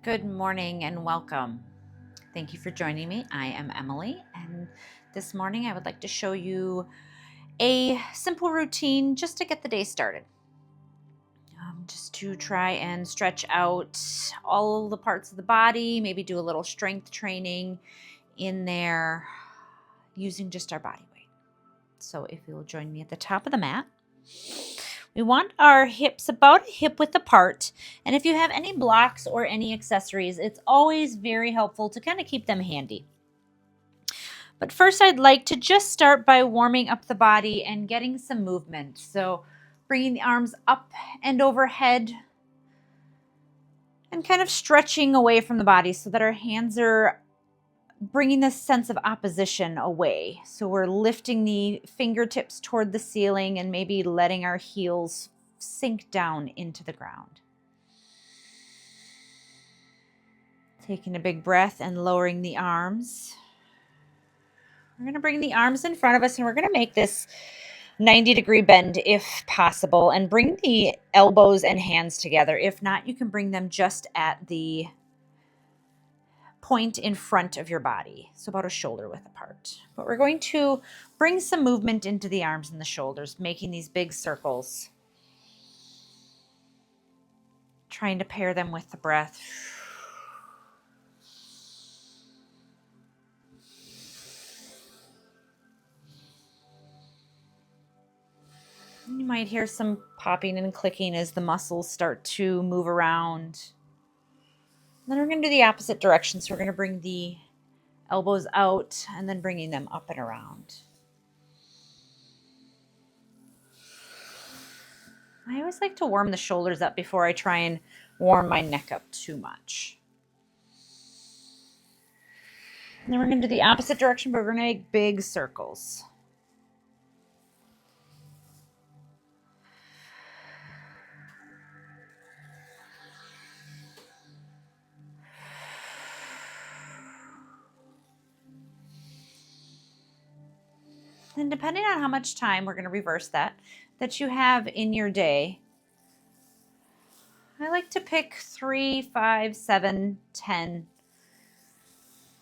Good morning and welcome. Thank you for joining me. I am Emily, and this morning I would like to show you a simple routine just to get the day started. Just to try and stretch out all the parts of the body, maybe do a little strength training in there using just our body weight. So if you'll join me at the top of the mat. We want our hips about a hip width apart. And if you have any blocks or any accessories, it's always very helpful to kind of keep them handy. But first, I'd like to just start by warming up the body and getting some movement. So bringing the arms up and overhead and kind of stretching away from the body so that our hands are bringing this sense of opposition away. So we're lifting the fingertips toward the ceiling and maybe letting our heels sink down into the ground. Taking a big breath and lowering the arms. We're going to bring the arms in front of us and we're going to make this 90-degree bend if possible, and bring the elbows and hands together. If not, you can bring them just at the point in front of your body, so about a shoulder width apart. But we're going to bring some movement into the arms and the shoulders, making these big circles, trying to pair them with the breath. You might hear some popping and clicking as the muscles start to move around. Then we're going to do the opposite direction, so we're going to bring the elbows out and then bringing them up and around. I always like to warm the shoulders up before I try and warm my neck up too much. And then we're going to do the opposite direction, but we're going to make big circles. And depending on how much time, we're going to reverse that you have in your day, I like to pick 3, 5, 7, 10,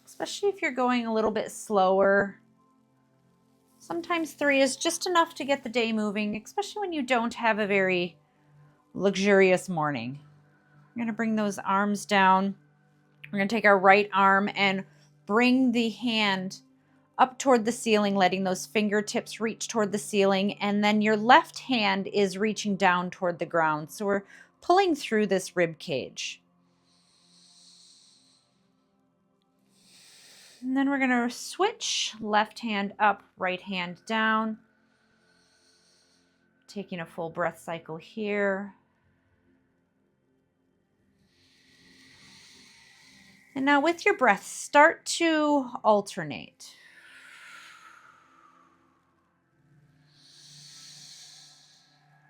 especially if you're going a little bit slower. Sometimes 3 is just enough to get the day moving, especially when you don't have a very luxurious morning. We're going to bring those arms down. We're going to take our right arm and bring the hand up toward the ceiling, letting those fingertips reach toward the ceiling. And then your left hand is reaching down toward the ground. So we're pulling through this rib cage. And then we're going to switch left hand up, right hand down. Taking a full breath cycle here. And now with your breath, start to alternate.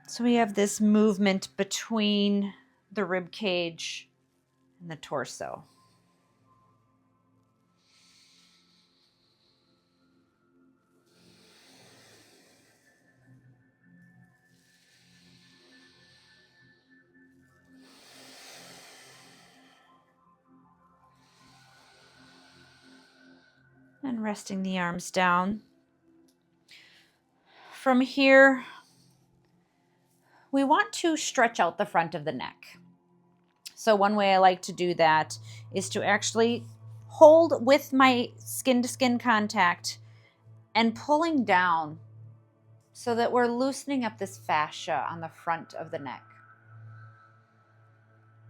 So we have this movement between the rib cage and the torso. And resting the arms down. From here, we want to stretch out the front of the neck. So one way I like to do that is to actually hold with my skin-to-skin contact and pulling down so that we're loosening up this fascia on the front of the neck.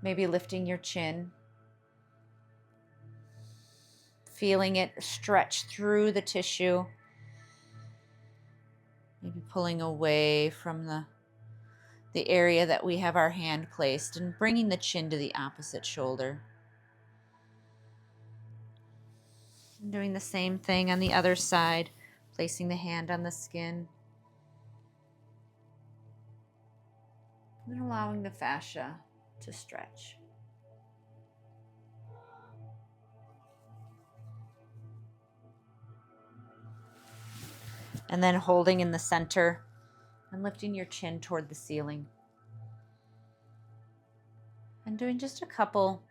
Maybe lifting your chin, feeling it stretch through the tissue. Maybe pulling away from the area that we have our hand placed and bringing the chin to the opposite shoulder. And doing the same thing on the other side, placing the hand on the skin. And allowing the fascia to stretch. And then holding in the center and lifting your chin toward the ceiling. And doing just a couple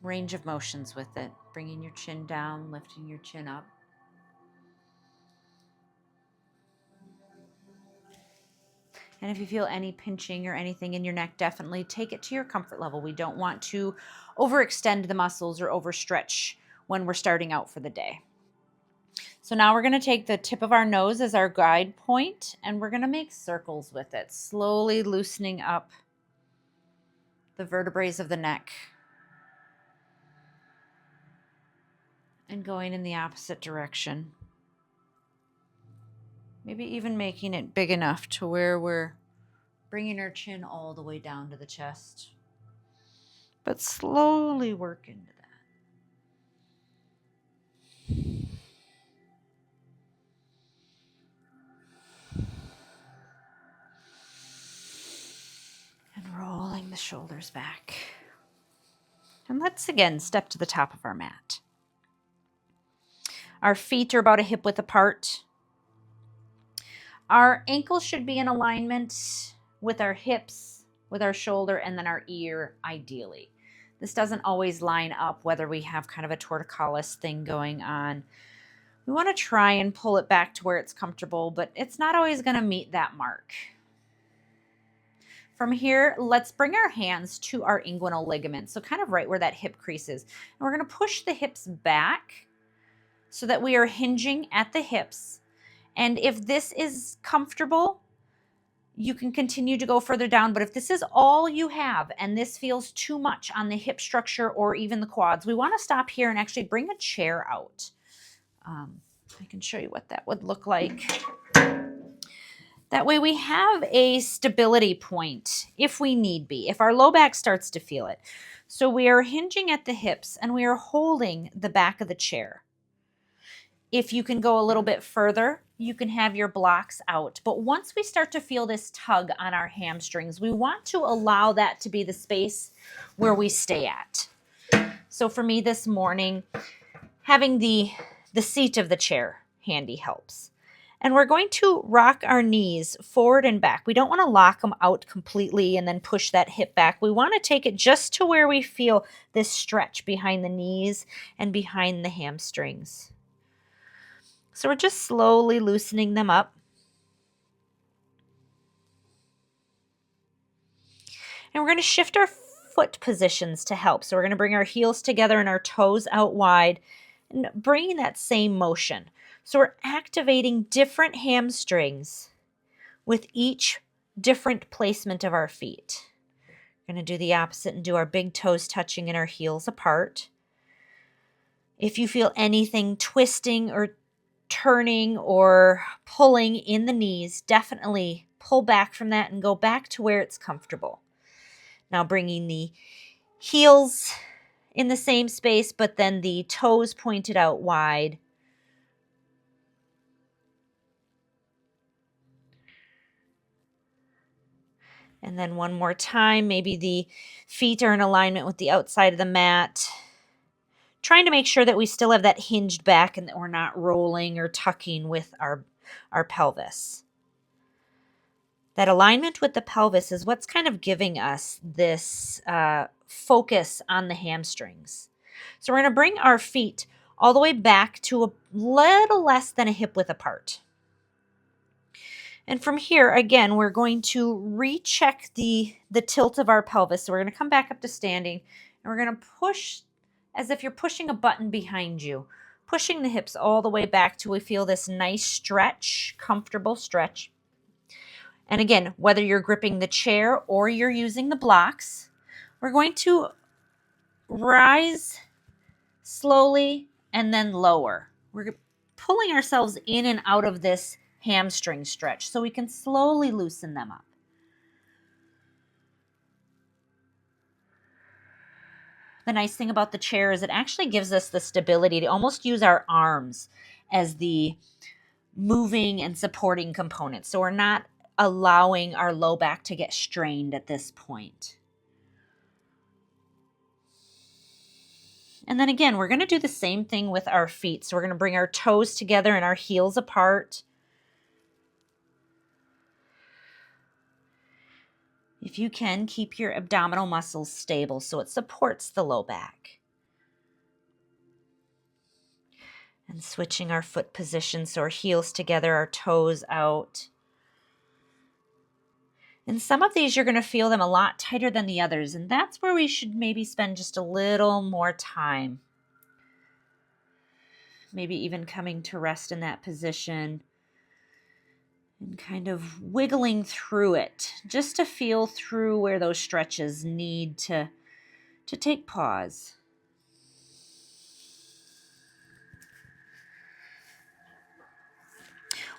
range of motions with it, bringing your chin down, lifting your chin up. And if you feel any pinching or anything in your neck, definitely take it to your comfort level. We don't want to overextend the muscles or overstretch when we're starting out for the day. So now we're going to take the tip of our nose as our guide point, and we're going to make circles with it, slowly loosening up the vertebrae of the neck and going in the opposite direction. Maybe even making it big enough to where we're bringing our chin all the way down to the chest, but slowly work into that. And rolling the shoulders back. And let's again step to the top of our mat. Our feet are about a hip width apart. Our ankles should be in alignment with our hips, with our shoulder, and then our ear, ideally. This doesn't always line up, whether we have kind of a torticollis thing going on. We want to try and pull it back to where it's comfortable, but it's not always going to meet that mark. From here, let's bring our hands to our inguinal ligament, so kind of right where that hip crease is. And we're going to push the hips back so that we are hinging at the hips. And if this is comfortable, you can continue to go further down. But if this is all you have and this feels too much on the hip structure or even the quads, we want to stop here and actually bring a chair out. I can show you what that would look like. That way we have a stability point if we need be, if our low back starts to feel it. So we are hinging at the hips and we are holding the back of the chair. If you can go a little bit further, you can have your blocks out. But once we start to feel this tug on our hamstrings, we want to allow that to be the space where we stay at. So for me this morning, having the seat of the chair handy helps. And we're going to rock our knees forward and back. We don't want to lock them out completely and then push that hip back. We want to take it just to where we feel this stretch behind the knees and behind the hamstrings. So we're just slowly loosening them up. And we're going to shift our foot positions to help. So we're going to bring our heels together and our toes out wide and bringing that same motion. So we're activating different hamstrings with each different placement of our feet. We're going to do the opposite and do our big toes touching and our heels apart. If you feel anything twisting or turning or pulling in the knees, definitely pull back from that and go back to where it's comfortable. Now bringing the heels in the same space, but then the toes pointed out wide. And then one more time, maybe the feet are in alignment with the outside of the mat. Trying to make sure that we still have that hinged back and that we're not rolling or tucking with our pelvis. That alignment with the pelvis is what's kind of giving us this focus on the hamstrings. So we're going to bring our feet all the way back to a little less than a hip width apart. And from here, again, we're going to recheck the tilt of our pelvis. So we're going to come back up to standing, and we're going to push as if you're pushing a button behind you, pushing the hips all the way back till we feel this nice stretch, comfortable stretch. And again, whether you're gripping the chair or you're using the blocks, we're going to rise slowly and then lower. We're pulling ourselves in and out of this hamstring stretch so we can slowly loosen them up. The nice thing about the chair is it actually gives us the stability to almost use our arms as the moving and supporting components. So we're not allowing our low back to get strained at this point. And then again, we're going to do the same thing with our feet. So we're going to bring our toes together and our heels apart. If you can, keep your abdominal muscles stable so it supports the low back. And switching our foot position so our heels together, our toes out. And some of these, you're going to feel them a lot tighter than the others. And that's where we should maybe spend just a little more time. Maybe even coming to rest in that position and kind of wiggling through it, just to feel through where those stretches need to take pause.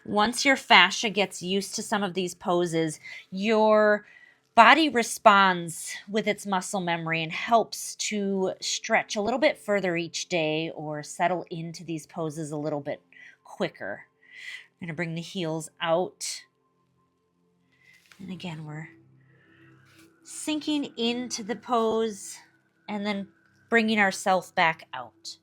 Once your fascia gets used to some of these poses, your body responds with its muscle memory and helps to stretch a little bit further each day or settle into these poses a little bit quicker. I'm going to bring the heels out. And again, we're sinking into the pose and then bringing ourselves back out.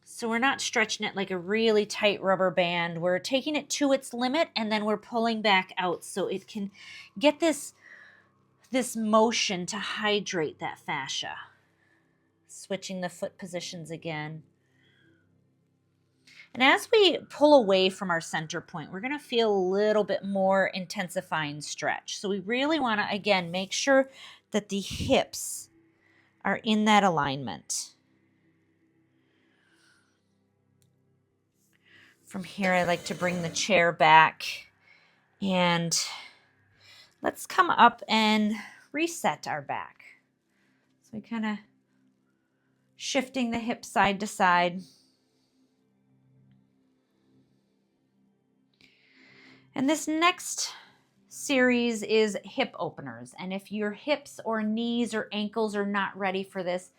So we're not stretching it like a really tight rubber band. We're taking it to its limit and then we're pulling back out so it can get this motion to hydrate that fascia. Switching the foot positions again. And as we pull away from our center point, we're going to feel a little bit more intensifying stretch. So we really want to, again, make sure that the hips are in that alignment. From here, I like to bring the chair back and let's come up and reset our back. So we kind of shifting the hip side to side. And this next series is hip openers. And if your hips or knees or ankles are not ready for this,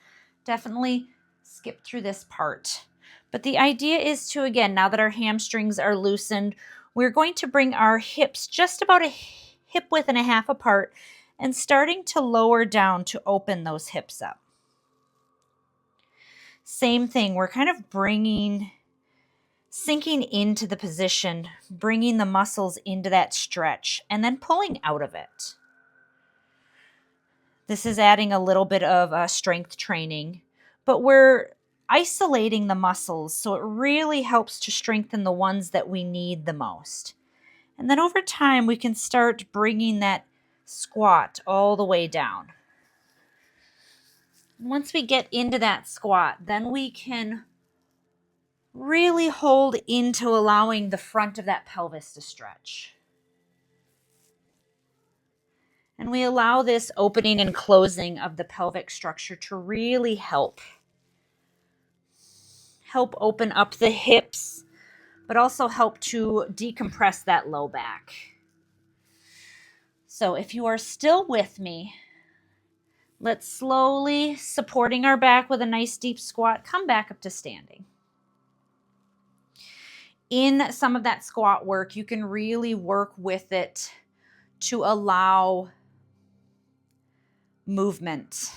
definitely skip through this part. But the idea is to, again, now that our hamstrings are loosened, we're going to bring our hips just about a hip width and a half apart and starting to lower down to open those hips up. Same thing, we're kind of sinking into the position, bringing the muscles into that stretch, and then pulling out of it. This is adding a little bit of strength training, but we're isolating the muscles, so it really helps to strengthen the ones that we need the most. And then over time, we can start bringing that squat all the way down. Once we get into that squat, then we can really hold into allowing the front of that pelvis to stretch. And we allow this opening and closing of the pelvic structure to really help open up the hips, but also help to decompress that low back. So if you are still with me, let's slowly, supporting our back with a nice deep squat, come back up to standing. In some of that squat work, you can really work with it to allow movement